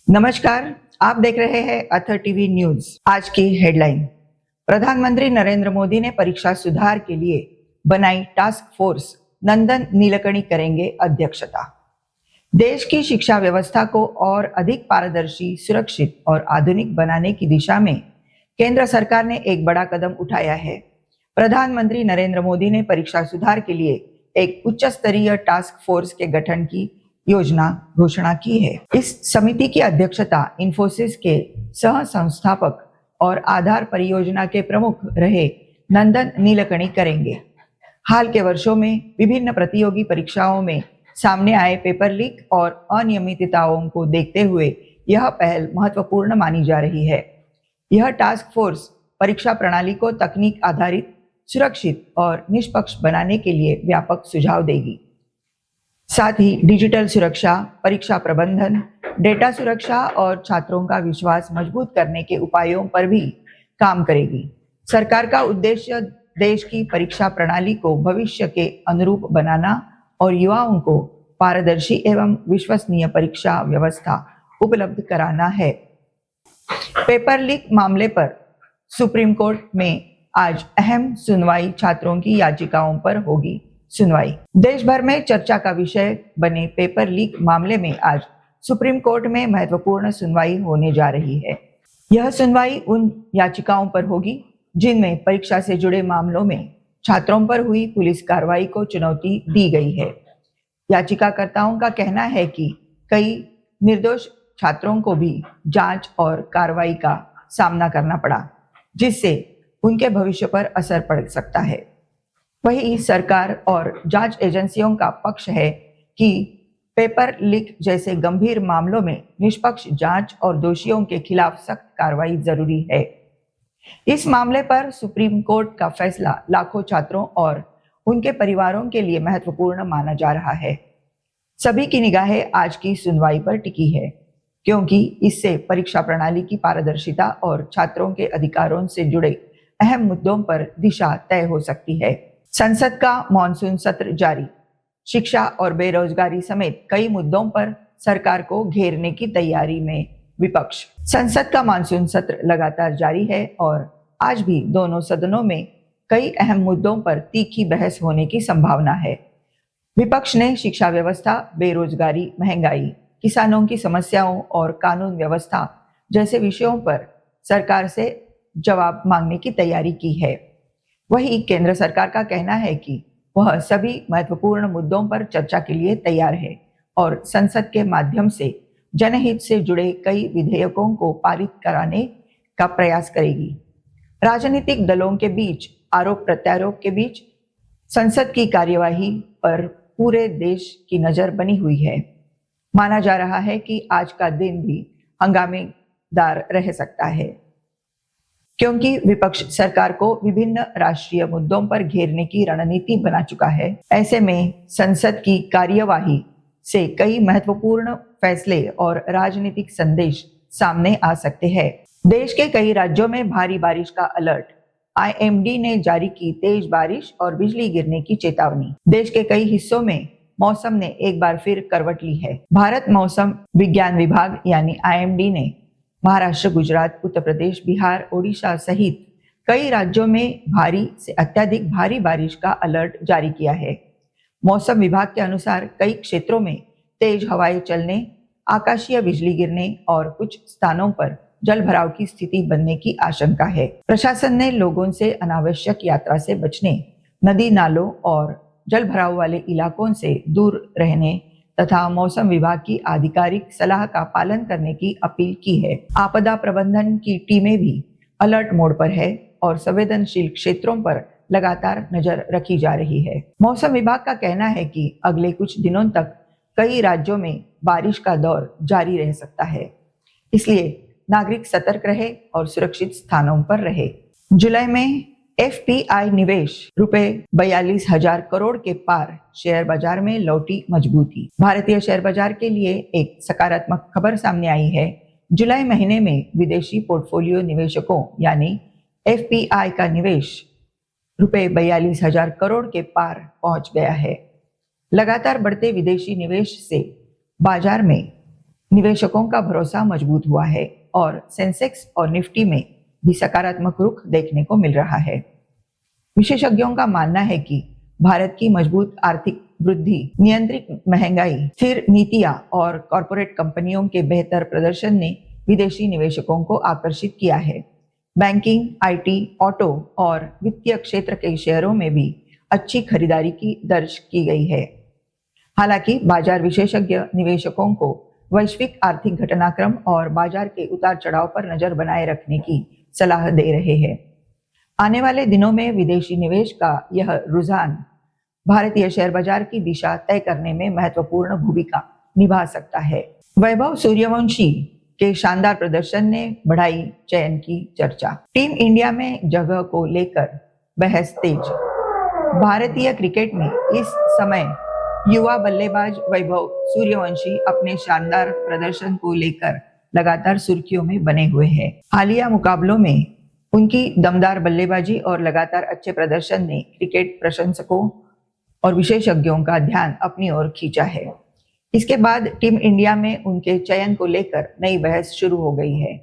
नमस्कार, आप देख रहे हैं अथर टीवी न्यूज। आज की हेडलाइन। प्रधानमंत्री नरेंद्र मोदी ने परीक्षा सुधार के लिए बनाई टास्क फोर्स, नंदन नीलकणी करेंगे अध्यक्षता। देश की शिक्षा व्यवस्था को और अधिक पारदर्शी, सुरक्षित और आधुनिक बनाने की दिशा में केंद्र सरकार ने एक बड़ा कदम उठाया है। प्रधानमंत्री नरेंद्र मोदी ने परीक्षा सुधार के लिए एक उच्च स्तरीय टास्क फोर्स के गठन की योजना घोषणा की है। इस समिति की अध्यक्षता इंफोसिस के सह संस्थापक और आधार परियोजना के प्रमुख रहे नंदन नीलकणी करेंगे। हाल के वर्षों में विभिन्न प्रतियोगी परीक्षाओं में सामने आए पेपर लीक और अनियमितताओं को देखते हुए यह पहल महत्वपूर्ण मानी जा रही है। यह टास्क फोर्स परीक्षा प्रणाली को तकनीक आधारित, सुरक्षित और निष्पक्ष बनाने के लिए व्यापक सुझाव देगी। साथ ही डिजिटल सुरक्षा, परीक्षा प्रबंधन, डेटा सुरक्षा और छात्रों का विश्वास मजबूत करने के उपायों पर भी काम करेगी। सरकार का उद्देश्य देश की परीक्षा प्रणाली को भविष्य के अनुरूप बनाना और युवाओं को पारदर्शी एवं विश्वसनीय परीक्षा व्यवस्था उपलब्ध कराना है। पेपर लीक मामले पर सुप्रीम कोर्ट में आज अहम सुनवाई। छात्रों की याचिकाओं पर होगी सुनवाई। देश भर में चर्चा का विषय बने पेपर लीक मामले में आज सुप्रीम कोर्ट में महत्वपूर्ण सुनवाई होने जा रही है। यह सुनवाई उन याचिकाओं पर होगी जिनमें परीक्षा से जुड़े मामलों में छात्रों पर हुई पुलिस कार्रवाई को चुनौती दी गई है। याचिकाकर्ताओं का कहना है कि कई निर्दोष छात्रों को भी जांच और कार्रवाई का सामना करना पड़ा, जिससे उनके भविष्य पर असर पड़ सकता है। वही सरकार और जांच एजेंसियों का पक्ष है कि पेपर लीक जैसे गंभीर मामलों में निष्पक्ष जांच और दोषियों के खिलाफ सख्त कार्रवाई जरूरी है। इस मामले पर सुप्रीम कोर्ट का फैसला लाखों छात्रों और उनके परिवारों के लिए महत्वपूर्ण माना जा रहा है। सभी की निगाहें आज की सुनवाई पर टिकी है, क्योंकि इससे परीक्षा प्रणाली की पारदर्शिता और छात्रों के अधिकारों से जुड़े अहम मुद्दों पर दिशा तय हो सकती है। संसद का मॉनसून सत्र जारी। शिक्षा और बेरोजगारी समेत कई मुद्दों पर सरकार को घेरने की तैयारी में विपक्ष। संसद का मॉनसून सत्र लगातार जारी है और आज भी दोनों सदनों में कई अहम मुद्दों पर तीखी बहस होने की संभावना है। विपक्ष ने शिक्षा व्यवस्था, बेरोजगारी, महंगाई, किसानों की समस्याओं और कानून व्यवस्था जैसे विषयों पर सरकार से जवाब मांगने की तैयारी की है। वही केंद्र सरकार का कहना है कि वह सभी महत्वपूर्ण मुद्दों पर चर्चा के लिए तैयार है और संसद के माध्यम से जनहित से जुड़े कई विधेयकों को पारित कराने का प्रयास करेगी। राजनीतिक दलों के बीच आरोप प्रत्यारोप के बीच संसद की कार्यवाही पर पूरे देश की नजर बनी हुई है। माना जा रहा है कि आज का दिन भी हंगामेदार रह सकता है, क्योंकि विपक्ष सरकार को विभिन्न राष्ट्रीय मुद्दों पर घेरने की रणनीति बना चुका है। ऐसे में संसद की कार्यवाही से कई महत्वपूर्ण फैसले और राजनीतिक संदेश सामने आ सकते हैं। देश के कई राज्यों में भारी बारिश का अलर्ट। आईएमडी ने जारी की तेज बारिश और बिजली गिरने की चेतावनी। देश के कई हिस्सों में मौसम ने एक बार फिर करवट ली है। भारत मौसम विज्ञान विभाग यानी आईएमडी ने महाराष्ट्र, गुजरात, उत्तर प्रदेश, बिहार, ओडिशा सहित कई राज्यों में भारी से अत्यधिक भारी बारिश का अलर्ट जारी किया है। मौसम विभाग के अनुसार कई क्षेत्रों में तेज हवाएं चलने, आकाशीय बिजली गिरने और कुछ स्थानों पर जलभराव की स्थिति बनने की आशंका है। प्रशासन ने लोगों से अनावश्यक यात्रा से बचने, नदी नालों और जलभराव वाले इलाकों से दूर रहने तथा मौसम विभाग की आधिकारिक सलाह का पालन करने की अपील की है। आपदा प्रबंधन की टीमें भी अलर्ट मोड पर है और संवेदनशील क्षेत्रों पर लगातार नजर रखी जा रही है। मौसम विभाग का कहना है कि अगले कुछ दिनों तक कई राज्यों में बारिश का दौर जारी रह सकता है, इसलिए नागरिक सतर्क रहे और सुरक्षित स्थानों पर रहे। जुलाई में एफपीआई निवेश ₹42,000 करोड़ के पार, शेयर बाजार में लौटी मजबूती। भारतीय शेयर बाजार के लिए एक सकारात्मक खबर सामने आई है। जुलाई महीने में विदेशी पोर्टफोलियो निवेशकों यानी एफपीआई का निवेश ₹42,000 करोड़ के पार पहुंच गया है। लगातार बढ़ते विदेशी निवेश से बाजार में निवेशकों का भरोसा मजबूत हुआ है और सेंसेक्स और निफ्टी में भी सकारात्मक रुख देखने को मिल रहा है। विशेषज्ञों का मानना है कि भारत की मजबूत आर्थिक वृद्धि, नियंत्रित महंगाई, स्थिर नीतियां और कॉरपोरेट कंपनियों के बेहतर प्रदर्शन ने विदेशी निवेशकों को आकर्षित किया है। बैंकिंग, आईटी, ऑटो और वित्तीय क्षेत्र के शेयरों में भी अच्छी खरीदारी की दर्ज की गई है। हालांकि बाजार विशेषज्ञ निवेशकों को वैश्विक आर्थिक घटनाक्रम और बाजार के उतार चढ़ाव पर नजर बनाए रखने की सलाह दे रहे हैं। आने वाले दिनों में विदेशी निवेश का यह रुझान भारतीय शेयर बाजार की दिशा तय करने में महत्वपूर्ण भूमिका निभा सकता है। वैभव सूर्यवंशी के शानदार प्रदर्शन ने बढ़ाई चयन की चर्चा। टीम इंडिया में जगह को लेकर बहस तेज। भारतीय क्रिकेट में इस समय युवा बल्लेबाज वैभव सूर्यवंशी अपने शानदार प्रदर्शन को लेकर लगातार सुर्खियों में बने हुए हैं। हालिया मुकाबलों में उनकी दमदार बल्लेबाजी और लगातार अच्छे प्रदर्शन ने क्रिकेट प्रशंसकों और विशेषज्ञों का ध्यान अपनी ओर खींचा है। इसके बाद टीम इंडिया में उनके चयन को लेकर नई बहस शुरू हो गई है।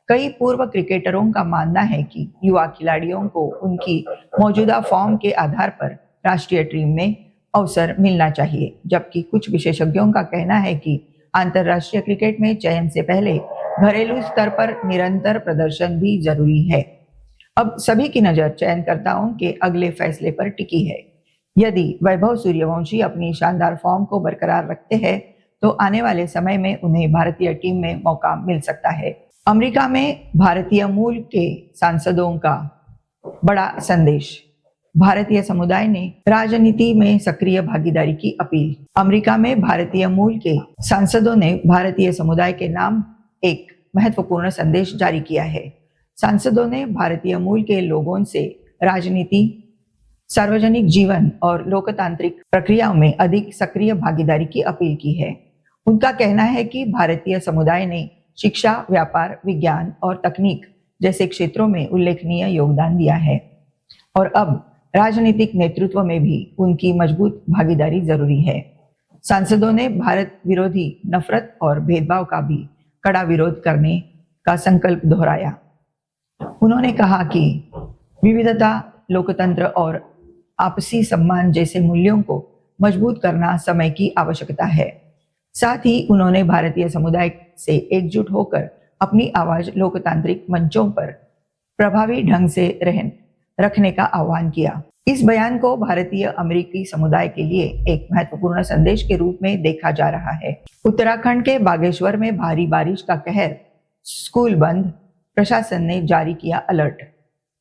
कई पूर्व क्रिकेटरों का मानना है कि युवा खिलाड़ियों को उनकी मौजूदा फॉर्म के आधार पर राष्ट्रीय टीम में अवसर मिलना चाहिए, जबकि कुछ विशेषज्ञों का कहना है कि अंतर्राष्ट्रीय क्रिकेट में चयन से पहले घरेलू स्तर पर निरंतर प्रदर्शन भी जरूरी है। अब सभी की नजर चयनकर्ताओं के अगले फैसले पर टिकी है। यदि वैभव सूर्यवंशी अपनी शानदार फॉर्म को बरकरार रखते हैं तो आने वाले समय में उन्हें भारतीय टीम में मौका मिल सकता है। अमेरिका में भारतीय मूल के सांसदों का बड़ा संदेश। भारतीय समुदाय ने राजनीति में सक्रिय भागीदारी की अपील। अमेरिका में भारतीय मूल के सांसदों ने भारतीय समुदाय के नाम एक महत्वपूर्ण संदेश जारी किया है। सांसदों ने भारतीय मूल के लोगों से राजनीति, सार्वजनिक जीवन और लोकतांत्रिक प्रक्रियाओं में अधिक सक्रिय भागीदारी की अपील की है। उनका कहना है कि भारतीय समुदाय ने शिक्षा, व्यापार, विज्ञान और तकनीक जैसे क्षेत्रों में उल्लेखनीय योगदान दिया है और अब राजनीतिक नेतृत्व में भी उनकी मजबूत भागीदारी जरूरी है। सांसदों ने भारत विरोधी नफरत और भेदभाव का भी कड़ा विरोध करने का संकल्प दोहराया। उन्होंने कहा कि विविधता, लोकतंत्र और आपसी सम्मान जैसे मूल्यों को मजबूत करना समय की आवश्यकता है। साथ ही उन्होंने भारतीय समुदाय से एकजुट होकर अपनी आवाज लोकतांत्रिक मंचों पर प्रभावी ढंग से रखने का आह्वान किया। इस बयान को भारतीय अमेरिकी समुदाय के लिए एक महत्वपूर्ण संदेश के रूप में देखा जा रहा है। उत्तराखंड के बागेश्वर में भारी बारिश का कहर, स्कूल बंद, प्रशासन ने जारी किया अलर्ट।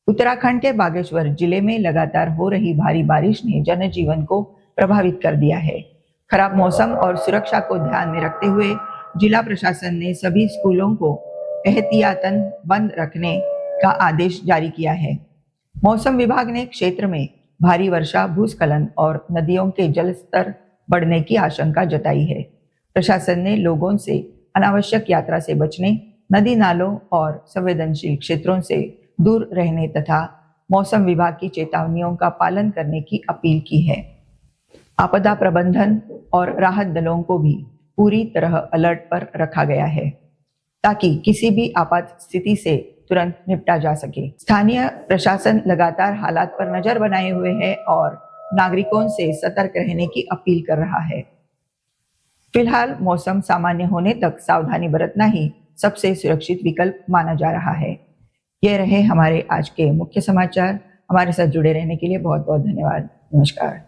उत्तराखंड के बागेश्वर जिले में लगातार हो रही भारी बारिश ने जनजीवन को प्रभावित कर दिया है। खराब मौसम और सुरक्षा को ध्यान में रखते हुए जिला प्रशासन ने सभी स्कूलों को एहतियातन बंद रखने का आदेश जारी किया है। मौसम विभाग ने क्षेत्र में भारी वर्षा, भूस्खलन और नदियों के जलस्तर बढ़ने की आशंका जताई है। प्रशासन ने लोगों से अनावश्यक यात्रा से बचने, नदी नालों और संवेदनशील क्षेत्रों से दूर रहने तथा मौसम विभाग की चेतावनियों का पालन करने की अपील की है। आपदा प्रबंधन और राहत दलों को भी पूरी तरह अलर्ट पर रखा गया है ताकि किसी भी आपात स्थिति से तुरंत निपटा जा सके। स्थानीय प्रशासन लगातार हालात पर नजर बनाए हुए है और नागरिकों से सतर्क रहने की अपील कर रहा है। फिलहाल मौसम सामान्य होने तक सावधानी बरतना ही सबसे सुरक्षित विकल्प माना जा रहा है। ये रहे हमारे आज के मुख्य समाचार। हमारे साथ जुड़े रहने के लिए बहुत बहुत धन्यवाद। नमस्कार।